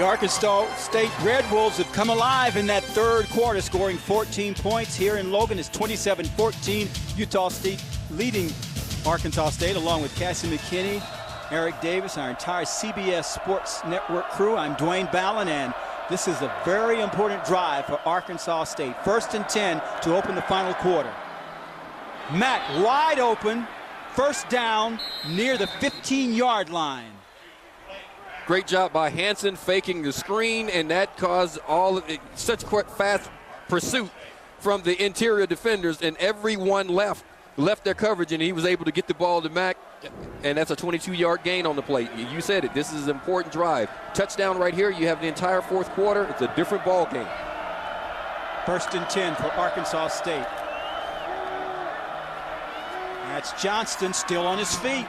The Arkansas State Red Wolves have come alive in that third quarter, scoring 14 points here in Logan. It's 27-14. Utah State leading Arkansas State, along with Cassie McKinney, Eric Davis, our entire CBS Sports Network crew. I'm Dwayne Ballin, and this is a very important drive for Arkansas State. 1st and 10 to open the final quarter. Mack wide open, first down near the 15-yard line. Great job by Hansen faking the screen, and that caused such quick, fast pursuit from the interior defenders, and everyone left their coverage, and he was able to get the ball to Mack, and that's a 22-yard gain on the play. You said it. This is an important drive. Touchdown right here. You have the entire fourth quarter. It's a different ball game. 1st and 10 for Arkansas State. That's Johnston still on his feet.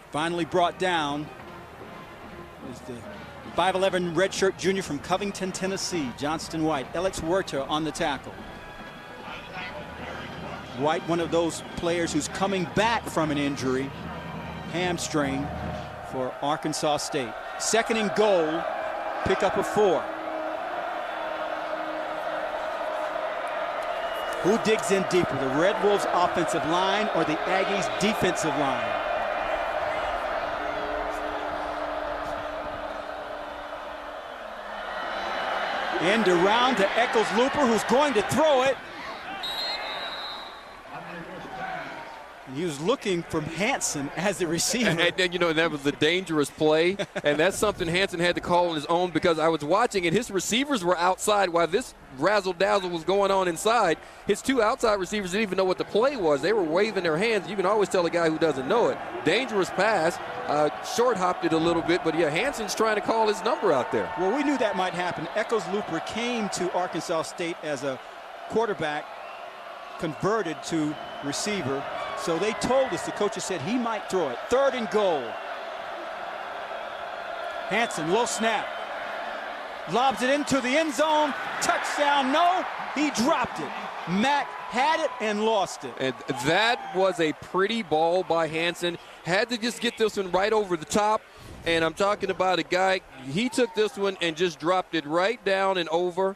Finally brought down is the 5'11" redshirt junior from Covington, Tennessee, Johnston White. Alex Huerta on the tackle. White, one of those players who's coming back from an injury, hamstring, for Arkansas State. 2nd and goal, pick up a 4. Who digs in deeper, the Red Wolves offensive line or the Aggies defensive line? End around to Eccles Looper, who's going to throw it. And he was looking from Hansen as the receiver. And you know, that was a dangerous play. And that's something Hansen had to call on his own, because I was watching and his receivers were outside while this razzle-dazzle was going on inside. His 2 outside receivers didn't even know what the play was. They were waving their hands. You can always tell a guy who doesn't know it. Dangerous pass. Short-hopped it a little bit, but yeah, Hansen's trying to call his number out there. Well, we knew that might happen. Eccles Looper came to Arkansas State as a quarterback, converted to receiver. So they told us, the coaches said he might throw it. 3rd and goal. Hansen, low snap. Lobs it into the end zone. Touchdown, no. He dropped it. Mack had it and lost it. And that was a pretty ball by Hansen. Had to just get this one right over the top. And I'm talking about a guy, he took this one and just dropped it right down and over.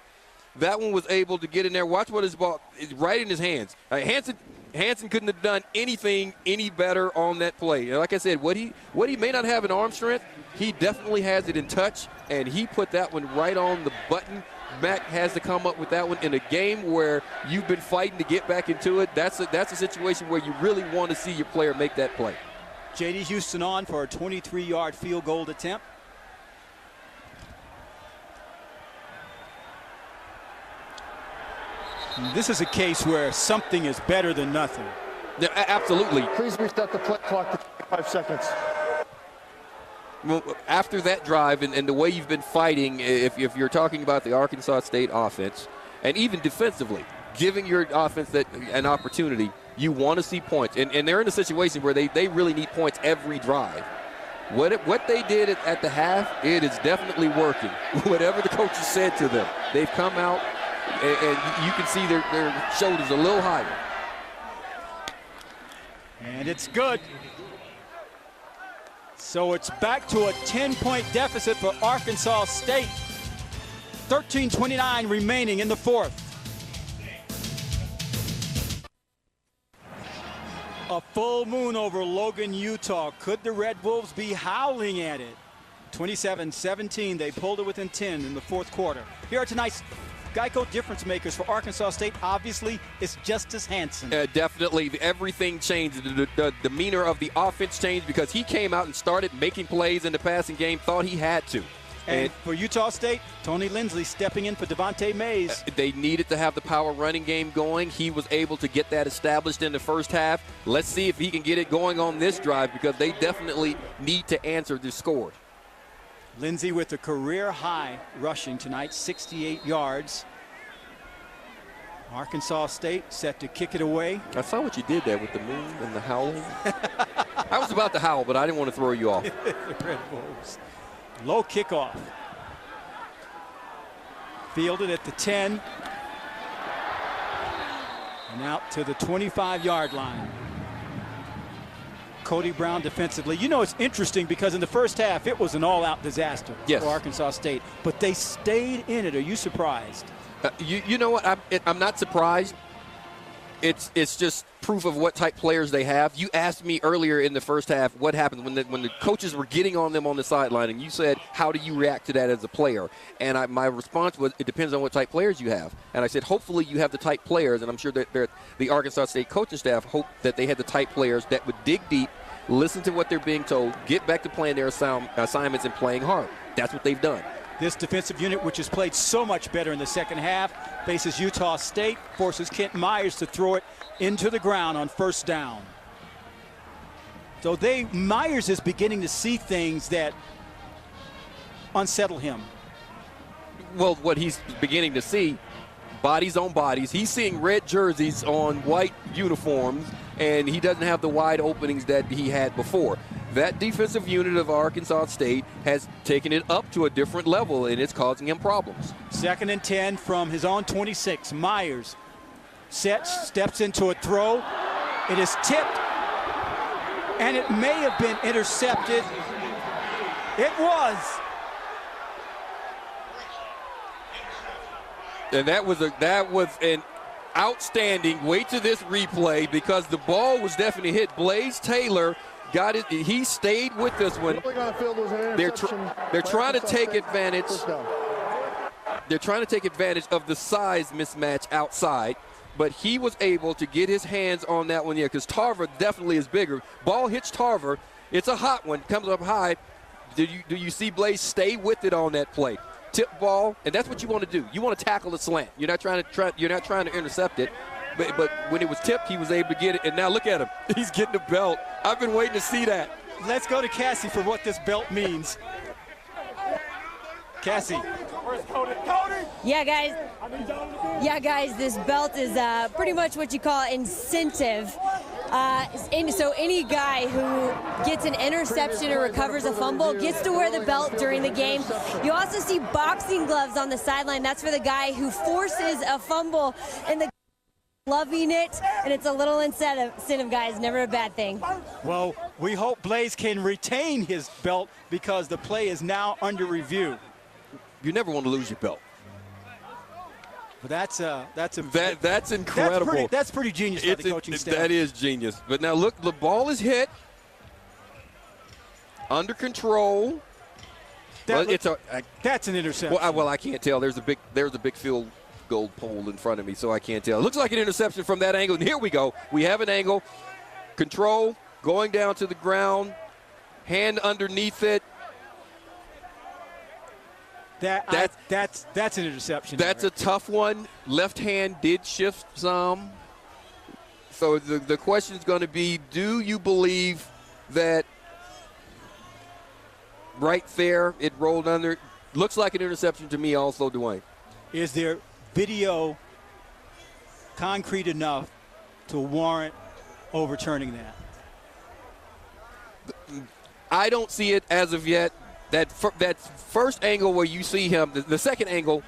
That one was able to get in there. Watch what his ball is right in his hands. Hansen couldn't have done anything any better on that play. And like I said, what he may not have in arm strength, he definitely has it in touch, and he put that one right on the button. Mack has to come up with that one in a game where you've been fighting to get back into it. That's a situation where you really want to see your player make that play. J.D. Houston on for a 23-yard field goal attempt. This is a case where something is better than nothing. Yeah, absolutely. Please restart the play clock to 5 seconds. Well, after that drive and the way you've been fighting, if you're talking about the Arkansas State offense, and even defensively, giving your offense an opportunity, you want to see points. And they're in a situation where they really need points every drive. What they did at the half, it is definitely working. Whatever the coaches said to them, they've come out, and you can see their shoulders a little higher. And it's good. So it's back to a 10-point deficit for Arkansas State. 13:29 remaining in the fourth. A full moon over Logan, Utah. Could the Red Wolves be howling at it? 27-17, they pulled it within 10 in the fourth quarter. Here are tonight's Geico difference makers for Arkansas State. Obviously, it's Justice Hansen. Definitely, everything changed. The demeanor of the offense changed because he came out and started making plays in the passing game, thought he had to. And for Utah State, Tony Lindsley stepping in for Devontae Mays. They needed to have the power running game going. He was able to get that established in the first half. Let's see if he can get it going on this drive, because they definitely need to answer the score. Lindsey with a career high rushing tonight, 68 yards. Arkansas State set to kick it away. I saw what you did there with the moon and the howling. I was about to howl, but I didn't want to throw you off. The Red Wolves. Low kickoff. Fielded at the 10. And out to the 25-yard line. Cody Brown defensively. You know, it's interesting because in the first half, it was an all-out disaster for Arkansas State. But they stayed in it. Are you surprised? You know what? I'm not surprised. It's just proof of what type players they have. You asked me earlier in the first half what happened when the coaches were getting on them on the sideline, and you said, how do you react to that as a player? And my response was, it depends on what type players you have. And I said, hopefully you have the type players, and I'm sure that the Arkansas State coaching staff hope that they had the type players that would dig deep, listen to what they're being told, get back to playing their assignments and playing hard. That's what they've done. This defensive unit, which has played so much better in the second half, faces Utah State, forces Kent Myers to throw it into the ground on first down. So Myers is beginning to see things that unsettle him. Well, what he's beginning to see, bodies on bodies. He's seeing red jerseys on white uniforms, and he doesn't have the wide openings that he had before. That defensive unit of Arkansas State has taken it up to a different level, and it's causing him problems. 2nd and 10 from his own 26. Myers steps into a throw. It is tipped, and it may have been intercepted. It was. And that was an outstanding. Wait to this replay because the ball was definitely hit. Blaze Taylor got it. He stayed with this one. They're trying to take advantage. They're trying to take advantage of the size mismatch outside, but he was able to get his hands on that one. Yeah, because Tarver definitely is bigger. Ball hits Tarver. It's a hot one. Comes up high. Do you see Blaze stay with it on that play? Tip ball, and that's what you want to do. You want to tackle the slant. You're not trying to intercept it. But when it was tipped, he was able to get it. And now look at him. He's getting the belt. I've been waiting to see that. Let's go to Cassie for what this belt means. Cassie. Yeah, guys, this belt is pretty much what you call incentive. So any guy who gets an interception or recovers a fumble gets to wear the belt during the game. You also see boxing gloves on the sideline. That's for the guy who forces a fumble, and the loving it, and it's a little incentive, guys. Never a bad thing. Well, we hope Blaze can retain his belt because the play is now under review. You never want to lose your belt. But that's incredible. That's pretty genius by the coaching staff. That is genius. But now look, the ball is hit, under control. That's an interception. Well, I can't tell. There's a big field goal pole in front of me, so I can't tell. It looks like an interception from that angle. And here we go. We have an angle. Control, going down to the ground, hand underneath it. That's an interception. That's a tough one. Left hand did shift some. So the question is going to be, do you believe that right there it rolled under? Looks like an interception to me also, Dwayne. Is there video concrete enough to warrant overturning that? I don't see it as of yet. That first angle where you see him, the second angle,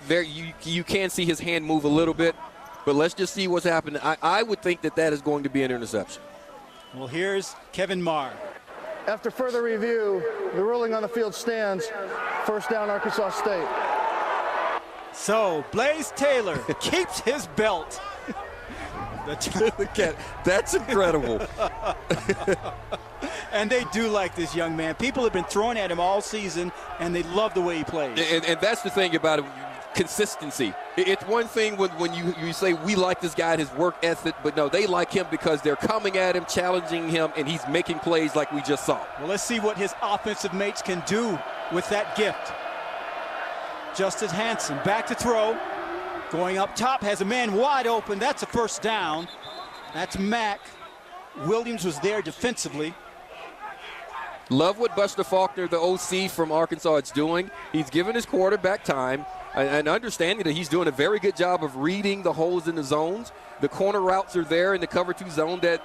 there you can see his hand move a little bit. But let's just see what's happening. I would think that is going to be an interception. Well, here's Kevin Marr. After further review, the ruling on the field stands. First down, Arkansas State. So Blaze Taylor keeps his belt. That's incredible. And they do like this young man. People have been throwing at him all season, and they love the way he plays. And that's the thing about it, consistency. It's one thing when you say we like this guy and his work ethic, but no, they like him because they're coming at him, challenging him, and he's making plays like we just saw. Well, let's see what his offensive mates can do with that gift. Justin Hanson back to throw. Going up top, has a man wide open. That's a first down. That's Mack. Williams was there defensively. Love what Buster Faulkner, the OC from Arkansas, is doing. He's giving his quarterback time and understanding that he's doing a very good job of reading the holes in the zones. The corner routes are there in the cover 2 zone that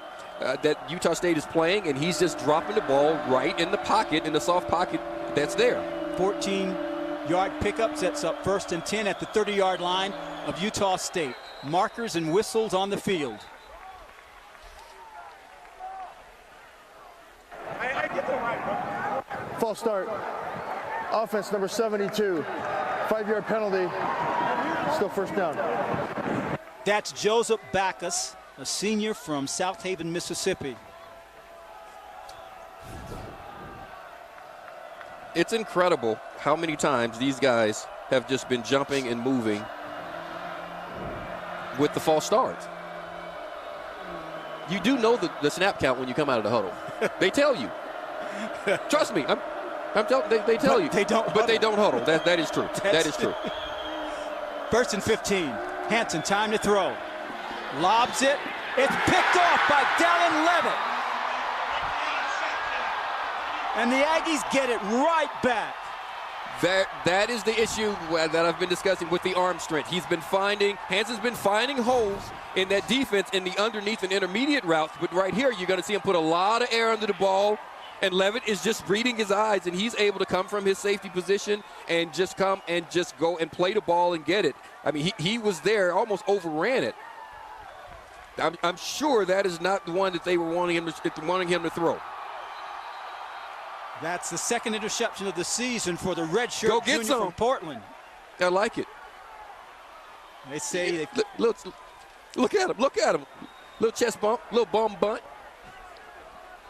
Utah State is playing, and he's just dropping the ball right in the pocket, in the soft pocket that's there. 14-yard pickup sets up 1st and 10 at the 30-yard line of Utah State. Markers and whistles on the field. false start. Offense number 72. 5-yard penalty. Still first down. That's Joseph Backus, a senior from South Haven, Mississippi. It's incredible how many times these guys have just been jumping and moving with the false starts. You do know the snap count when you come out of the huddle. They tell you. Trust me. They tell you. They don't. But they don't huddle. That is true. That is true. First and 15. Hansen, time to throw. Lobs it. It's picked off by Dallin Levitt. And the Aggies get it right back. That is the issue that I've been discussing with the arm strength. Hansen's been finding holes in that defense in the underneath and intermediate routes, but right here you're going to see him put a lot of air under the ball, and Levitt is just reading his eyes, and he's able to come from his safety position and just come and just go and play the ball and get it. I mean, he was there, almost overran it. I'm sure that is not the one that they were wanting him to throw. That's the second interception of the season for the redshirt junior from Portland. I like it. They say look at him. Look at him. Little chest bump, little bum bunt.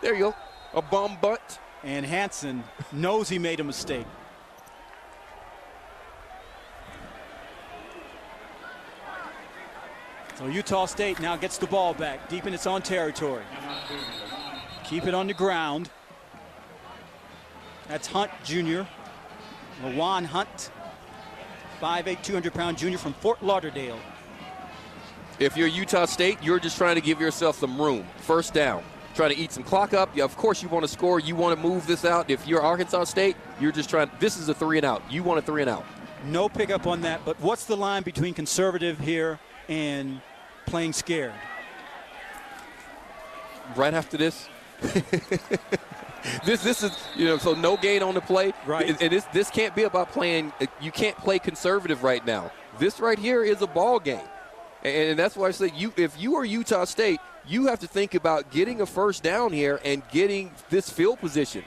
There you go. A bum bunt. And Hansen knows he made a mistake. So Utah State now gets the ball back deep in its own territory. Keep it on the ground. That's Hunt Jr., Lawan Hunt, 5'8", 200-pound junior from Fort Lauderdale. If you're Utah State, you're just trying to give yourself some room. First down. Trying to eat some clock up. Yeah, of course you want to score. You want to move this out. If you're Arkansas State, you're just trying. This is a 3-and-out. You want a 3-and-out. No pickup on that, but what's the line between conservative here and playing scared? Right after this. This is, so no gain on the play. Right. And this can't be about playing. You can't play conservative right now. This right here is a ball game. And that's why I say if you are Utah State, you have to think about getting a first down here and getting this field position.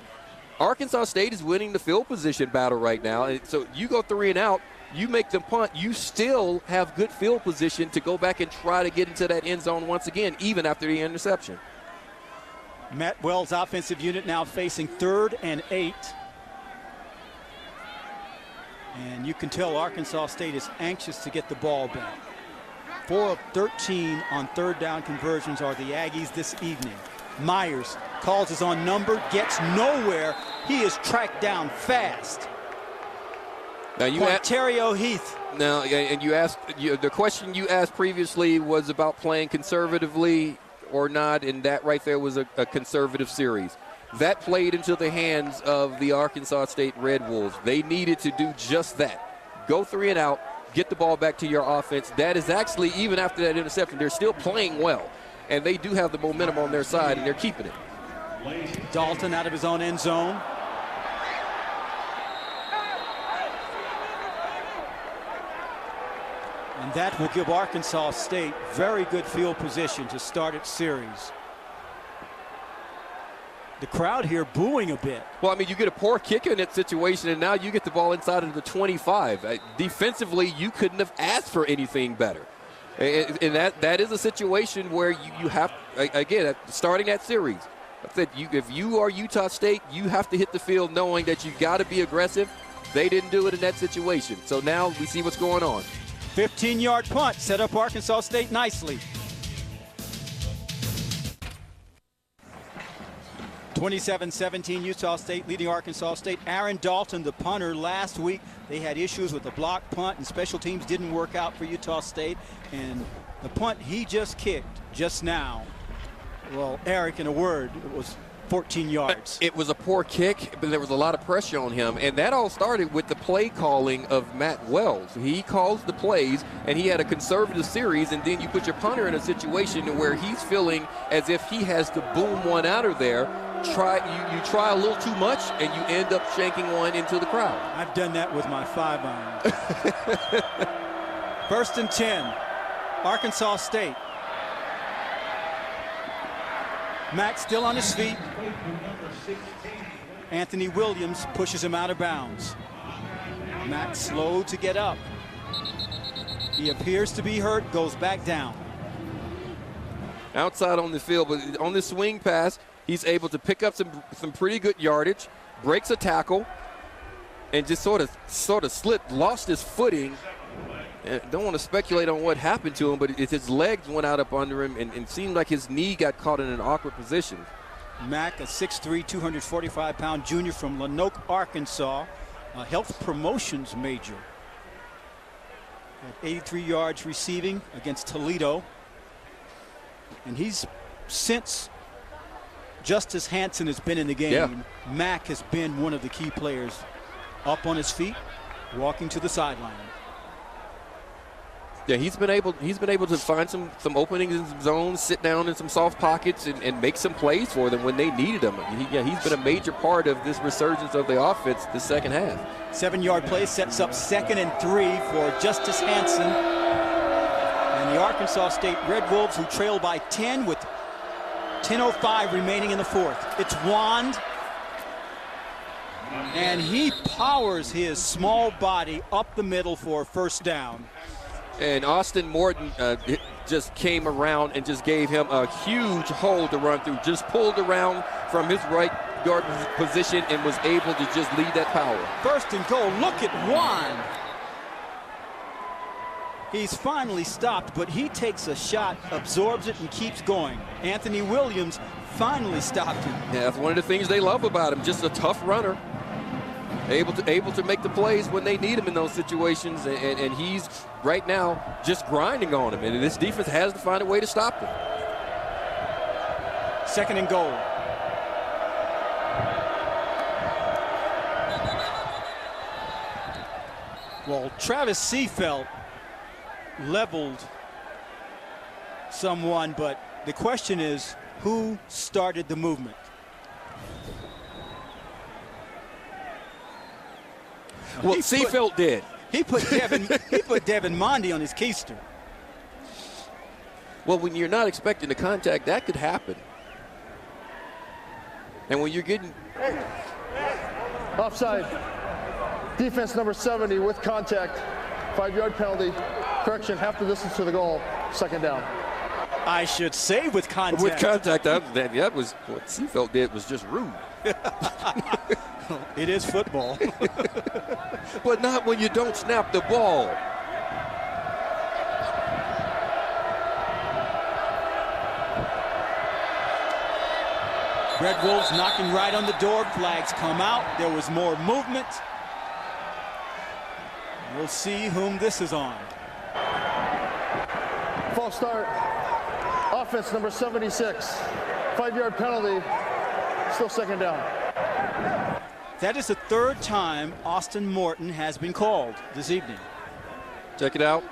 Arkansas State is winning the field position battle right now. And so you go 3-and-out, you make them punt, you still have good field position to go back and try to get into that end zone once again, even after the interception. Matt Wells' offensive unit now facing 3rd and 8. And you can tell Arkansas State is anxious to get the ball back. 4 of 13 on third down conversions are the Aggies this evening. Myers calls his own number, gets nowhere. He is tracked down fast. Now Quantario Heath. Now, and you asked, the question you asked previously was about playing conservatively or not, and that right there was a conservative series. That played into the hands of the Arkansas State Red Wolves. They needed to do just that. Go 3-and-out, get the ball back to your offense. That is actually, even after that interception, they're still playing well. And they do have the momentum on their side, and they're keeping it. Dalton out of his own end zone. And that will give Arkansas State very good field position to start its series. The crowd here booing a bit. Well, I mean, you get a poor kick in that situation, and now you get the ball inside of the 25. Defensively, you couldn't have asked for anything better. And that is a situation where you have, again, starting that series, I said if you are Utah State, you have to hit the field knowing that you got to be aggressive. They didn't do it in that situation. So now we see what's going on. 15-yard punt set up Arkansas State nicely. 27-17 Utah State leading Arkansas State. Aaron Dalton, the punter, last week they had issues with the block punt and special teams didn't work out for Utah State. And the punt he just kicked just now, well, Eric, in a word, it was 14 yards. It was a poor kick, but there was a lot of pressure on him. And that all started with the play calling of Matt Wells. He calls the plays, and he had a conservative series, and then you put your punter in a situation where he's feeling as if he has to boom one out of there. You try a little too much, and you end up shanking one into the crowd. I've done that with my 5-iron. 1st and 10, Arkansas State. Matt still on his feet. Anthony Williams pushes him out of bounds. Mack slow to get up. He appears to be hurt, goes back down. Outside on the field, but on this swing pass, he's able to pick up some pretty good yardage, breaks a tackle, and just sort of slipped, lost his footing. And don't want to speculate on what happened to him, but his legs went out up under him, and it seemed like his knee got caught in an awkward position. Mack, a 6'3", 245-pound junior from Lanoke, Arkansas, a health promotions major. At 83 yards receiving against Toledo. And he's, since Justice Hansen has been in the game, Mack has been one of the key players. Up on his feet, walking to the sideline. Yeah, he's been able to find some openings in some zones, sit down in some soft pockets, and make some plays for them when they needed him. He's been a major part of this resurgence of the offense this second half. 7-yard play sets up 2nd and 3 for Justice Hansen. And the Arkansas State Red Wolves, who trail by 10 with 10:05 remaining in the fourth. It's Wand. And he powers his small body up the middle for a first down. And Austin Morton just came around and just gave him a huge hole to run through. Just pulled around from his right guard position and was able to just lead that power. First and goal. Look at Juan. He's finally stopped, but he takes a shot, absorbs it, and keeps going. Anthony Williams finally stopped him. Yeah, that's one of the things they love about him. Just a tough runner. Able to make the plays when they need him in those situations, and he's right now just grinding on him, and this defense has to find a way to stop him. 2nd and goal. Well, Travis Seafelt leveled someone, but the question is, who started the movement? Well, Seafelt did. He put Devin Mondy on his keister. Well, when you're not expecting the contact, that could happen. And when you're getting Offside. Defense number 70 with contact. 5-yard penalty. Correction, half the distance to the goal. 2nd down. I should say with contact. With contact, that was what Seafelt did was just rude. It is football. But not when you don't snap the ball. Red Wolves knocking right on the door. Flags come out. There was more movement. We'll see whom this is on. False start. Offense number 76. 5-yard penalty. Still 2nd down. That is the 3rd time Austin Morton has been called this evening. Check it out.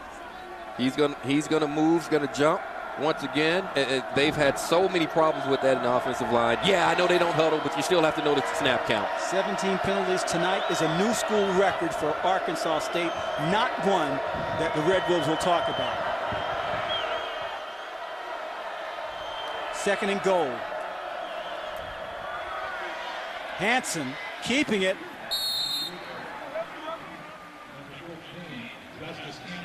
He's gonna move, gonna jump once again. They've had so many problems with that in the offensive line. Yeah, I know they don't huddle, but you still have to know the snap count. 17 penalties tonight is a new school record for Arkansas State, not one that the Red Wolves will talk about. 2nd and goal. Hansen keeping it.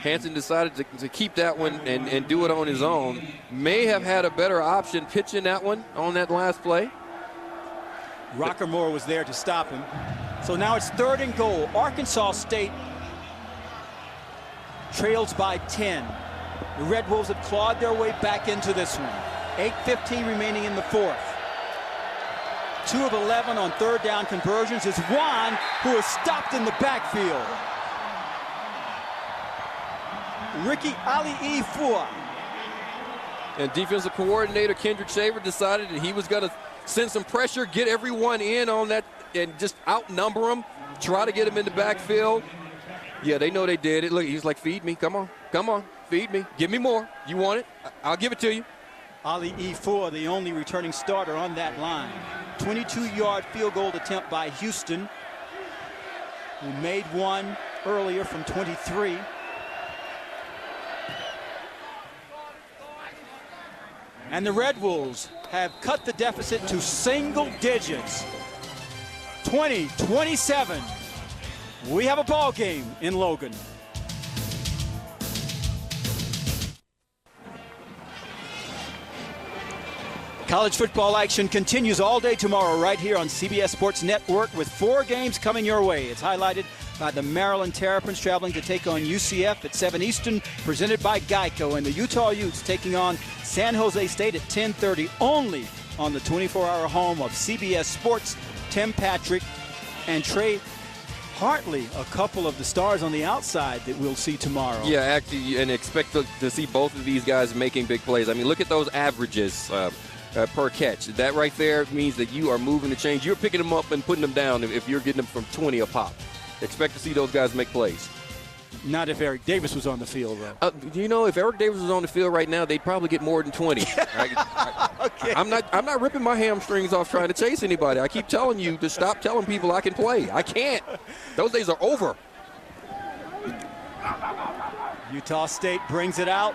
Hansen decided to keep that one and do it on his own. May have had a better option pitching that one on that last play. Rockermore was there to stop him. So now it's 3rd and goal. Arkansas State trails by 10. The Red Wolves have clawed their way back into this one. 8:15 remaining in the fourth. 2 of 11 on 3rd down conversions is Juan, who is stopped in the backfield. Ricky Ali-Ifua. And defensive coordinator Kendrick Shaver decided that he was going to send some pressure, get everyone in on that, and just outnumber them, try to get them in the backfield. Yeah, they know they did it. Look, he's like, feed me. Come on, feed me. Give me more. You want it? I'll give it to you. Ali-Ifua, the only returning starter on that line. 22-yard field goal attempt by Houston, who made one earlier from 23. And the Red Wolves have cut the deficit to single digits. 20-27. We have a ball game in Logan. College football action continues all day tomorrow right here on CBS Sports Network with 4 games coming your way. It's highlighted by the Maryland Terrapins traveling to take on UCF at 7 Eastern, presented by Geico, and the Utah Utes taking on San Jose State at 10:30, only on the 24-hour home of CBS Sports. Tim Patrick and Trey Hartley, a couple of the stars on the outside that we'll see tomorrow. Yeah, actually, and expect to see both of these guys making big plays. I mean, look at those averages per catch. That right there means that you are moving the chains. You're picking them up and putting them down if you're getting them from 20 a pop. Expect to see those guys make plays. Not if Eric Davis was on the field, though. If Eric Davis was on the field right now, they'd probably get more than 20. Okay. I'm not ripping my hamstrings off trying to chase anybody. I keep telling you to stop telling people I can play. I can't. Those days are over. Utah State brings it out.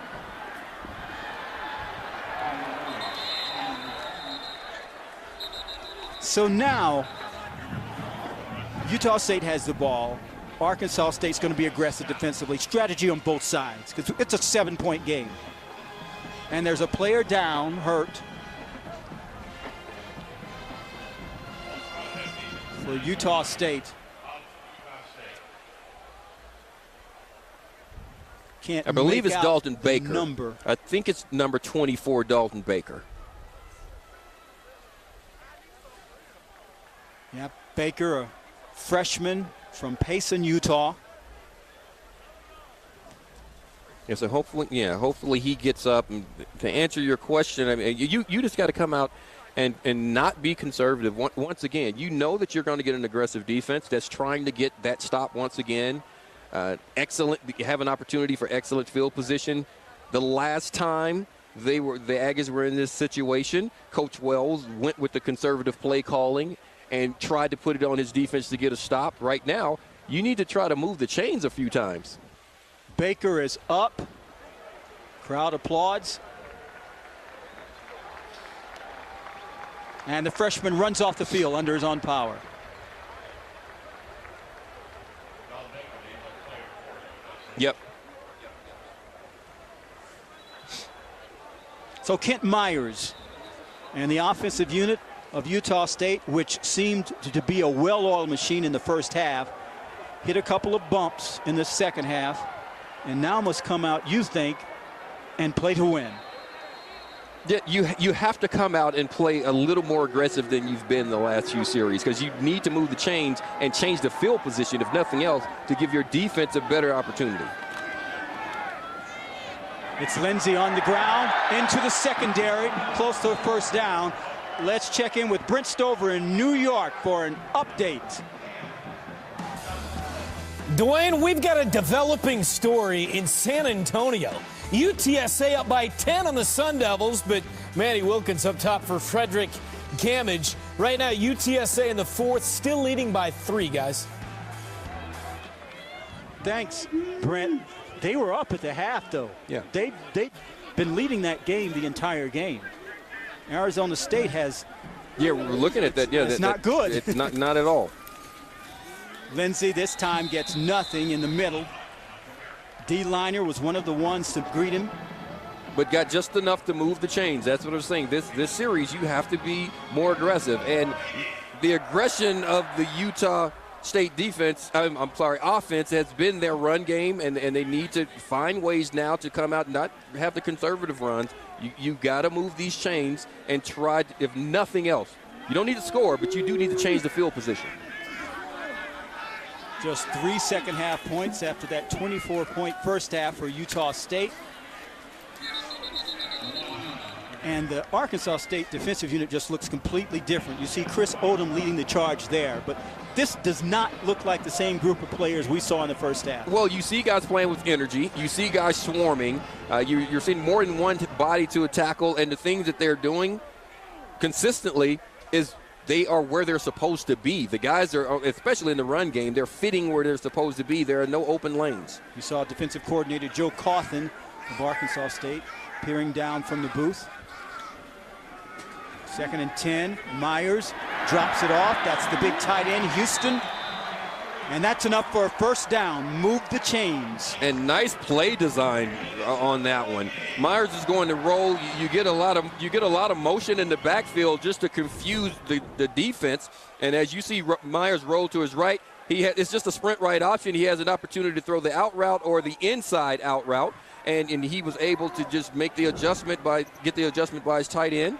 So now, Utah State has the ball. Arkansas State's going to be aggressive defensively. Strategy on both sides, because it's a 7-point game. And there's a player down, hurt. For Utah State. Can't I believe make it's out Dalton the Baker. number. I think it's number 24, Dalton Baker. Yeah, Baker, a freshman from Payson, Utah. Yeah, so hopefully he gets up. And to answer your question, I mean, you just got to come out and not be conservative. Once again, you know that you're going to get an aggressive defense that's trying to get that stop once again. Excellent, you have an opportunity for excellent field position. The last time the Aggies were in this situation, Coach Wells went with the conservative play calling and tried to put it on his defense to get a stop. Right now, you need to try to move the chains a few times. Baker is up. Crowd applauds. And the freshman runs off the field under his own power. Yep. So Kent Myers and the offensive unit of Utah State, which seemed to be a well-oiled machine in the first half, hit a couple of bumps in the second half, and now must come out, you think, and play to win. Yeah, you have to come out and play a little more aggressive than you've been the last few series, because you need to move the chains and change the field position, if nothing else, to give your defense a better opportunity. It's Lindsey on the ground, into the secondary, close to a first down. Let's check in with Brent Stover in New York for an update. Dwayne, we've got a developing story in San Antonio. UTSA up by 10 on the Sun Devils, but Manny Wilkins up top for Frederick Gamage. Right now, UTSA in the fourth, still leading by 3, guys. Thanks, Brent. They were up at the half, though. Yeah. They've been leading that game the entire game. Arizona State has. Yeah, we're looking at that. Yeah, it's not good. It's not at all. Lindsey this time gets nothing in the middle. D-Liner was one of the ones to greet him. But got just enough to move the chains. That's what I'm saying. This series, you have to be more aggressive. And the aggression of the Utah State defense, offense has been their run game, and they need to find ways now to come out and not have the conservative runs. You got to move these chains and try, if nothing else. You don't need to score, but you do need to change the field position. Just 3 second-half points after that 24-point first half for Utah State. And the Arkansas State defensive unit just looks completely different. You see Chris Odom leading the charge there, but this does not look like the same group of players we saw in the first half. Well, you see guys playing with energy. You see guys swarming. You're seeing more than one body to a tackle, and the things that they're doing consistently is they are where they're supposed to be. The guys are, especially in the run game, they're fitting where they're supposed to be. There are no open lanes. You saw defensive coordinator Joe Cawthon of Arkansas State peering down from the booth. 2nd and 10. Myers Drops it off. That's the big tight end, Houston. And that's enough for a first down. Move the chains. And nice play design on that one. Myers is going to roll. You get a lot of motion in the backfield just to confuse the defense. And as you see Myers roll to his right, it's just a sprint right option. He has an opportunity to throw the out route or the inside out route. And he was able to just make the adjustment get the adjustment by his tight end.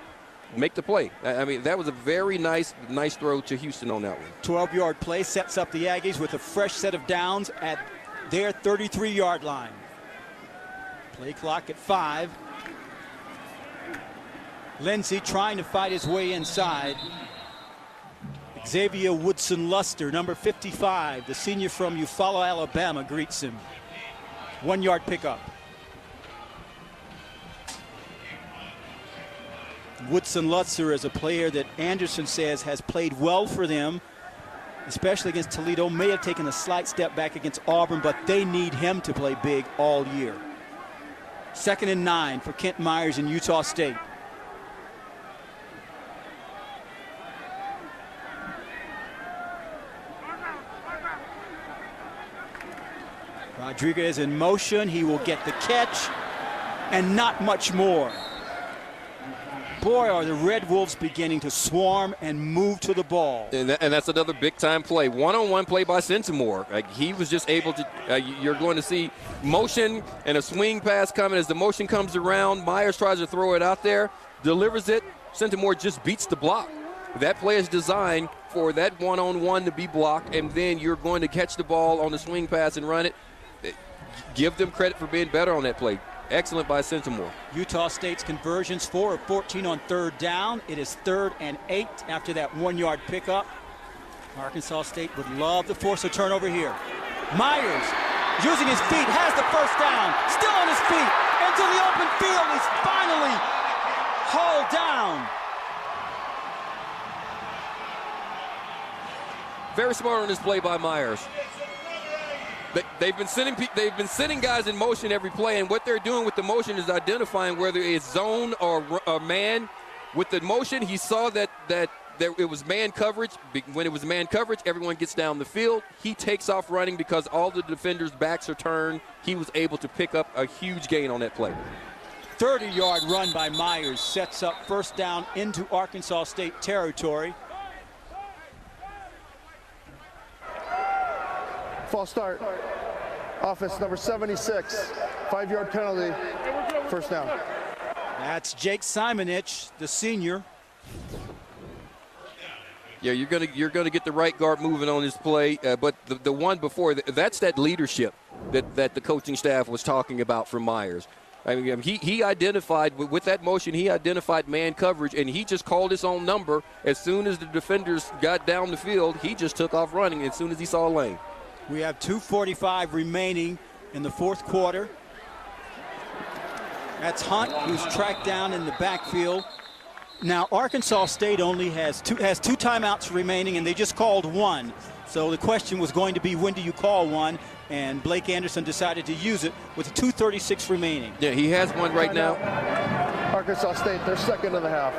Make the play. I mean, that was a very nice throw to Houston on that one. 12-yard play sets up the Aggies with a fresh set of downs at their 33-yard line. Play clock at 5. Lindsey trying to fight his way inside. Xavier Woodson-Luster, number 55, the senior from Eufaula, Alabama, greets him. 1-yard pickup. Woodson-Luster is a player that Anderson says has played well for them, especially against Toledo. May have taken a slight step back against Auburn, but they need him to play big all year. 2nd and 9 for Kent Myers in Utah State. Rodriguez in motion. He will get the catch and not much more. Boy, are the Red Wolves beginning to swarm and move to the ball. And that's another big-time play. One-on-one play by Sentimore. Like, he was just able to you're going to see motion and a swing pass coming. As the motion comes around, Myers tries to throw it out there, delivers it. Sentimore just beats the block. That play is designed for that one-on-one to be blocked, and then you're going to catch the ball on the swing pass and run it. Give them credit for being better on that play. Excellent by Sentimore. Utah State's conversions 4 of 14 on 3rd down. It is 3rd and 8 after that 1-yard pickup. Arkansas State would love to force a turnover here. Myers using his feet, has the first down, still on his feet, into the open field. He's finally hauled down. Very smart on this play by Myers. They've been sending guys in motion every play, and what they're doing with the motion is identifying whether it's zone or man. With the motion, he saw that it was man coverage. When it was man coverage, everyone gets down the field. He takes off running because all the defenders' backs are turned. He was able to pick up a huge gain on that play. 30-yard run by Myers sets up first down into Arkansas State territory. False start. Offense number 76. 5-yard penalty. First down. That's Jake Simonich, the senior. Yeah, you're gonna get the right guard moving on this play, but the one before that's that leadership that the coaching staff was talking about from Myers. I mean, he identified with that motion. He identified man coverage, and he just called his own number. As soon as the defenders got down the field, he just took off running as soon as he saw a lane. We have 2:45 remaining in the 4th quarter. That's Hunt, who's tracked down in the backfield. Now, Arkansas State only has two timeouts remaining, and they just called one. So the question was going to be, when do you call one? And Blake Anderson decided to use it with 2:36 remaining. Yeah, he has one right now. Arkansas State, they're 2nd in the half.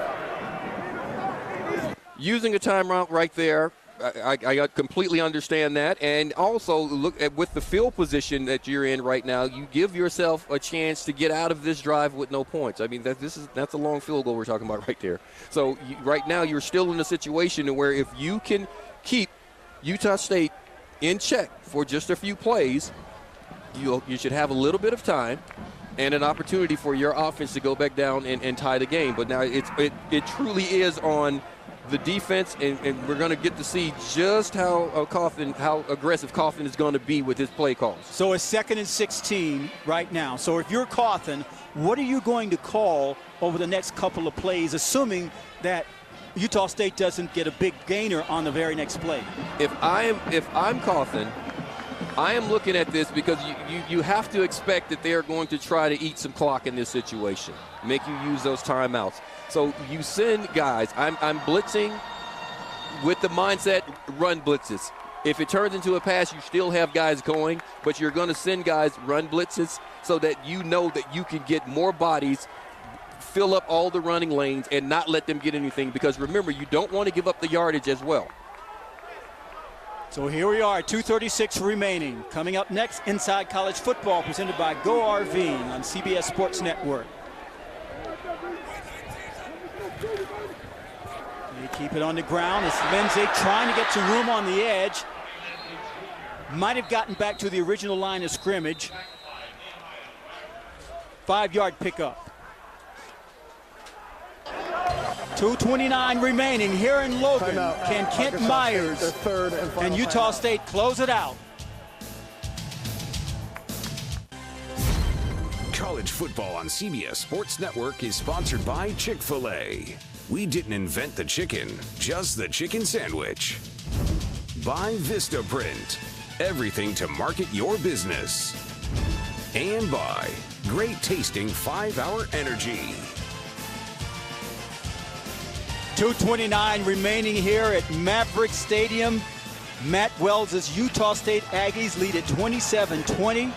Using a timeout right there. I completely understand that, and also look at with the field position that you're in right now, you give yourself a chance to get out of this drive with no points. I mean, that's a long field goal we're talking about right there. So right now you're still in a situation where if you can keep Utah State in check for just a few plays, you should have a little bit of time and an opportunity for your offense to go back down and tie the game. But now it truly is on the defense, and we're going to get to see just how aggressive Coffin is going to be with his play calls. So it's 2nd and 16 right now. So if you're Coffin, what are you going to call over the next couple of plays, assuming that Utah State doesn't get a big gainer on the very next play? If I'm Coffin, I am looking at this because you have to expect that they are going to try to eat some clock in this situation, make you use those timeouts. So you send guys. I'm blitzing with the mindset, run blitzes. If it turns into a pass, you still have guys going, but you're going to send guys run blitzes so that you know that you can get more bodies fill up all the running lanes and not let them get anything, because remember, you don't want to give up the yardage as well. So here we are, 2:36 remaining. Coming up next, Inside College Football, presented by Go RV on CBS Sports Network. They keep it on the ground. It's Lindsay trying to get some room on the edge. Might have gotten back to the original line of scrimmage. 5-yard pickup. 2:29 remaining here in Logan. Can Kent Myers and Utah State close it out? College football on CBS Sports Network is sponsored by Chick-fil-A. We didn't invent the chicken, just the chicken sandwich. By Vistaprint, everything to market your business. And by great tasting 5-Hour Energy. 2:29 remaining here at Maverick Stadium. Matt Wells' Utah State Aggies lead at 27-20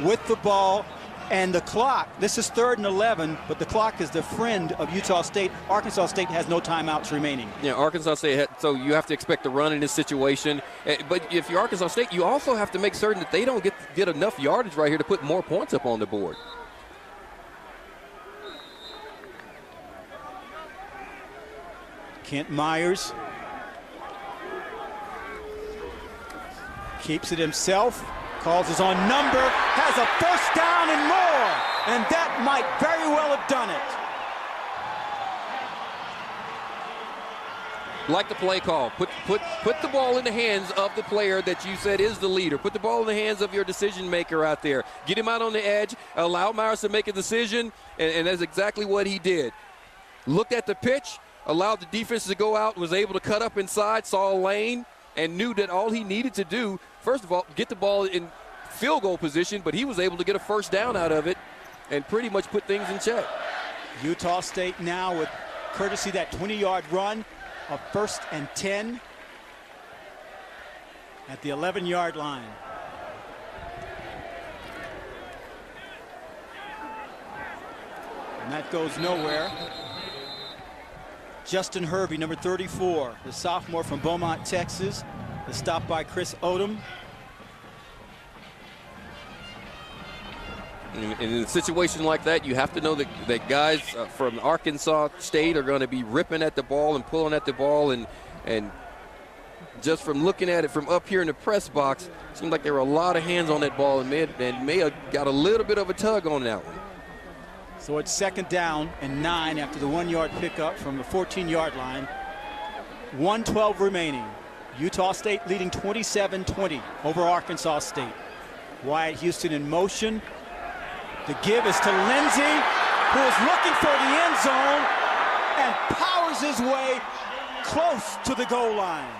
with the ball. And the clock, this is 3rd and 11, but the clock is the friend of Utah State. Arkansas State has no timeouts remaining. Yeah, Arkansas State, so you have to expect a run in this situation. But if you're Arkansas State, you also have to make certain that they don't get enough yardage right here to put more points up on the board. Kent Myers keeps it himself, calls his own number, has a first down and more, and that might very well have done it. Like the play call, put the ball in the hands of the player that you said is the leader. Put the ball in the hands of your decision maker out there. Get him out on the edge, allow Myers to make a decision, and that's exactly what he did. Looked at the pitch, allowed the defense to go out, was able to cut up inside, saw a lane, and knew that all he needed to do, first of all, get the ball in field goal position, but he was able to get a first down out of it and pretty much put things in check. Utah State now with courtesy that 20-yard run, a 1st and 10 at the 11-yard line. And that goes nowhere. Justin Hervey, number 34, the sophomore from Beaumont, Texas, is stopped by Chris Odom. In a situation like that, you have to know that guys from Arkansas State are going to be ripping at the ball and pulling at the ball, and just from looking at it from up here in the press box, it seemed like there were a lot of hands on that ball, and may have got a little bit of a tug on that one. So it's 2nd down and 9 after the 1-yard pickup from the 14-yard line. 1:12 remaining. Utah State leading 27-20 over Arkansas State. Wyatt Houston in motion. The give is to Lindsey, who is looking for the end zone and powers his way close to the goal line.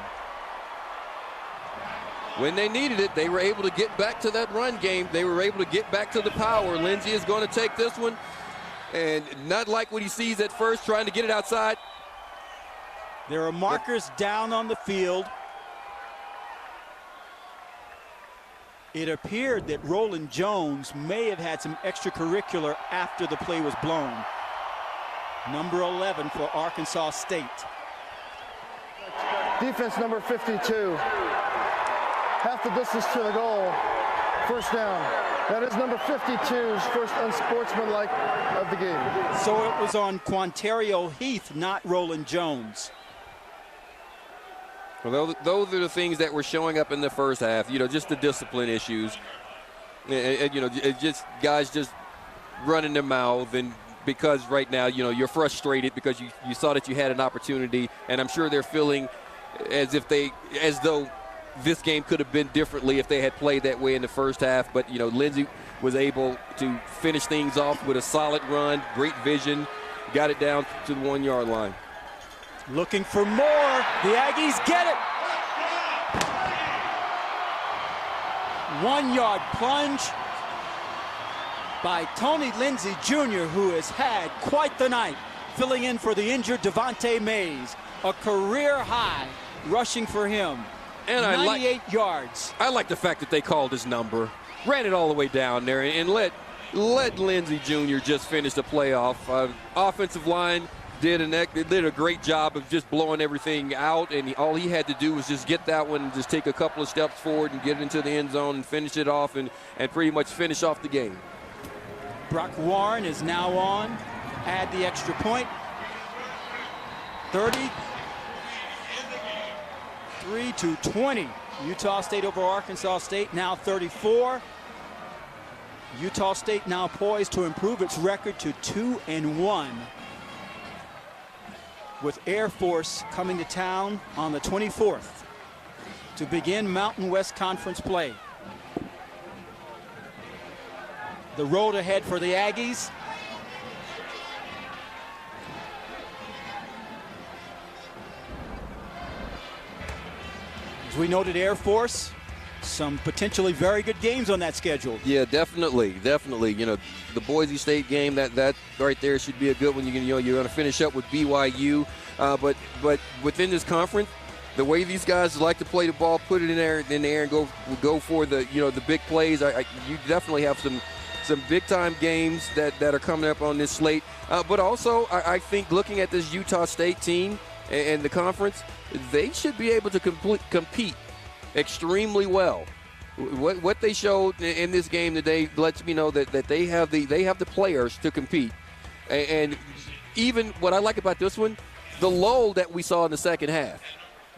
When they needed it, they were able to get back to that run game. They were able to get back to the power. Lindsey is going to take this one, and not like what he sees at first, trying to get it outside. There are markers down on the field. It appeared that Roland Jones may have had some extracurricular after the play was blown. Number 11 for Arkansas State. Defense number 52. Half the distance to the goal. First down. That is number 52's first unsportsmanlike of the game. So it was on Quantario Heath, not Roland Jones. Well, those are the things that were showing up in the first half, just the discipline issues. Just guys just running their mouth, and because right now, you're frustrated because you saw that you had an opportunity, and I'm sure they're feeling as though this game could have been differently if they had played that way in the first half. But, Lindsey was able to finish things off with a solid run, great vision, got it down to the 1-yard line. Looking for more. The Aggies get it. 1-yard plunge by Tony Lindsey Jr., who has had quite the night, filling in for the injured Devontae Mays. A career high rushing for him. And 98 yards. I like the fact that they called his number, ran it all the way down there, and let let Lindsey Jr. just finish the playoff. Offensive line did a great job of just blowing everything out, and all he had to do was just get that one and just take a couple of steps forward and get into the end zone and finish it off and pretty much finish off the game. Brock Warren is now on. Add the extra point. 33-20. Utah State over Arkansas State, now 34. Utah State now poised to improve its record to 2-1. With Air Force coming to town on the 24th to begin Mountain West Conference play. The road ahead for the Aggies. As we noted, Air Force, some potentially very good games on that schedule. Yeah, definitely. You know, the Boise State game, that right there should be a good one. You're going to finish up with BYU, but within this conference, the way these guys like to play the ball, put it in there and go for the the big plays. You definitely have some big time games that are coming up on this slate. But also, I think looking at this Utah State team and the conference, they should be able to compete extremely well. What they showed in this game today lets me know that they have the players to compete. And even what I like about this one, the lull that we saw in the second half.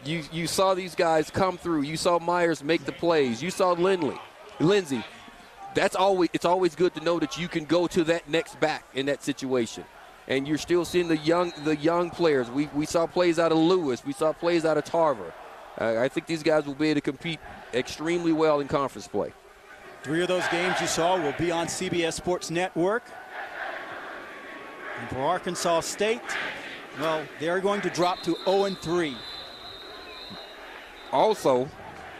You saw these guys come through. You saw Myers make the plays. You saw Lindsey. It's always good to know that you can go to that next back in that situation. And you're still seeing the young players. We saw plays out of Lewis. We saw plays out of Tarver. I think these guys will be able to compete extremely well in conference play. 3 of those games you saw will be on CBS Sports Network. And for Arkansas State, well, they're going to drop to 0-3. Also,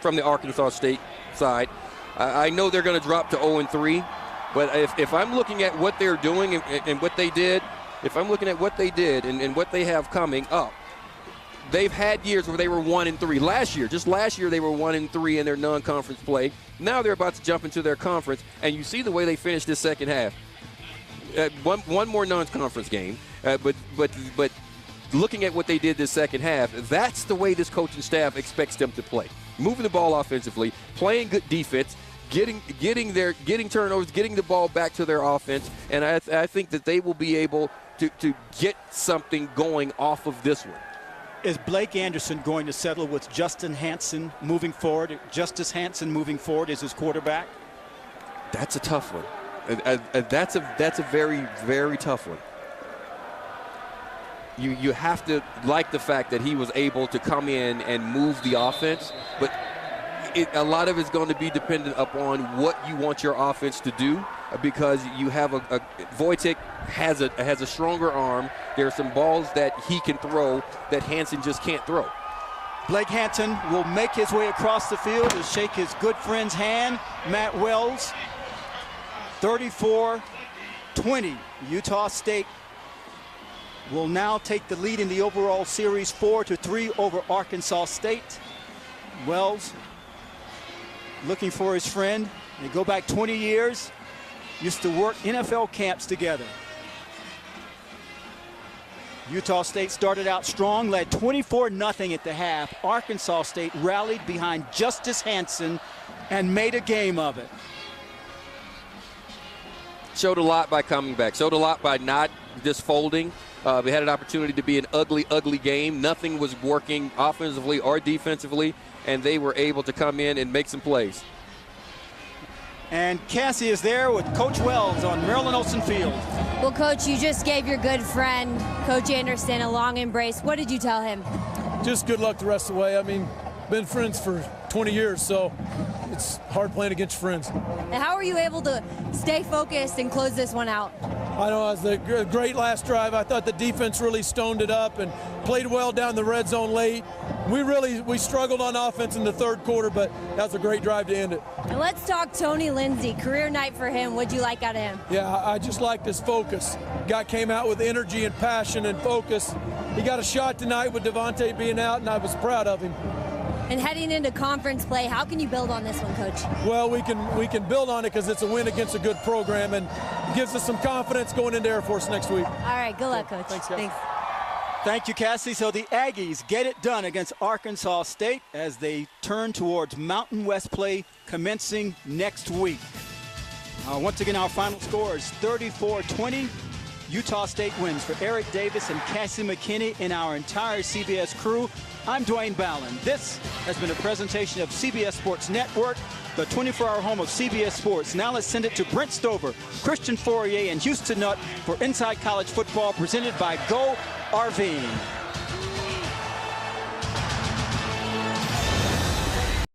from the Arkansas State side, I know they're going to drop to 0-3, but if I'm looking at what they're doing and what they did, if I'm looking at what they did and what they have coming up, they've had years where they were 1-3. Last year they were 1-3 in their non-conference play. Now they're about to jump into their conference, and you see the way they finished this second half. One more non-conference game, but looking at what they did this second half, that's the way this coaching staff expects them to play. Moving the ball offensively, playing good defense, getting turnovers, getting the ball back to their offense, and I think that they will be able to get something going off of this one. Is Blake Anderson going to settle with Justin Hansen moving forward? Justice Hansen moving forward as his quarterback? That's a tough one. That's a very, very tough one. You have to like the fact that he was able to come in and move the offense, but a lot of it's going to be dependent upon what you want your offense to do, because you have Wojtek has a stronger arm. There are some balls that he can throw that Hansen just can't throw. Blake Hansen will make his way across the field and shake his good friend's hand, Matt Wells. 34-20. Utah State will now take the lead in the overall series 4-3 over Arkansas State. Wells looking for his friend. They go back 20 years, used to work NFL camps together. Utah State started out strong, led 24-0 at the half. Arkansas State rallied behind Justice Hansen and made a game of it. Showed a lot by coming back. Showed a lot by not just folding. We had an opportunity to be an ugly, ugly game. Nothing was working offensively or defensively, and they were able to come in and make some plays. And Cassie is there with Coach Wells on Marilyn Olsen Field. Well, Coach, you just gave your good friend, Coach Anderson, a long embrace. What did you tell him? Just good luck the rest of the way. I mean, been friends for 20 years, so it's hard playing against friends. And how were you able to stay focused and close this one out? I know it was a great last drive. I thought the defense really stoned it up and played well down the red zone late. We struggled on offense in the third quarter, but that was a great drive to end it. And let's talk Tony Lindsey. Career night for him. What'd you like out of him? Yeah, I just liked his focus. Guy came out with energy and passion and focus. He got a shot tonight with Devontae being out, and I was proud of him. And heading into conference play, how can you build on this one, Coach? Well, we can build on it because it's a win against a good program and gives us some confidence going into Air Force next week. All right, good luck, Coach. Thanks, guys. Thank you, Cassie. So the Aggies get it done against Arkansas State as they turn towards Mountain West play commencing next week. Once again, our final score is 34-20. Utah State wins. For Eric Davis and Cassie McKinney and our entire CBS crew, I'm Dwayne Ballin. This has been a presentation of CBS Sports Network, the 24-hour home of CBS Sports. Now let's send it to Brent Stover, Christian Fourier, and Houston Nutt for Inside College Football presented by Go RV.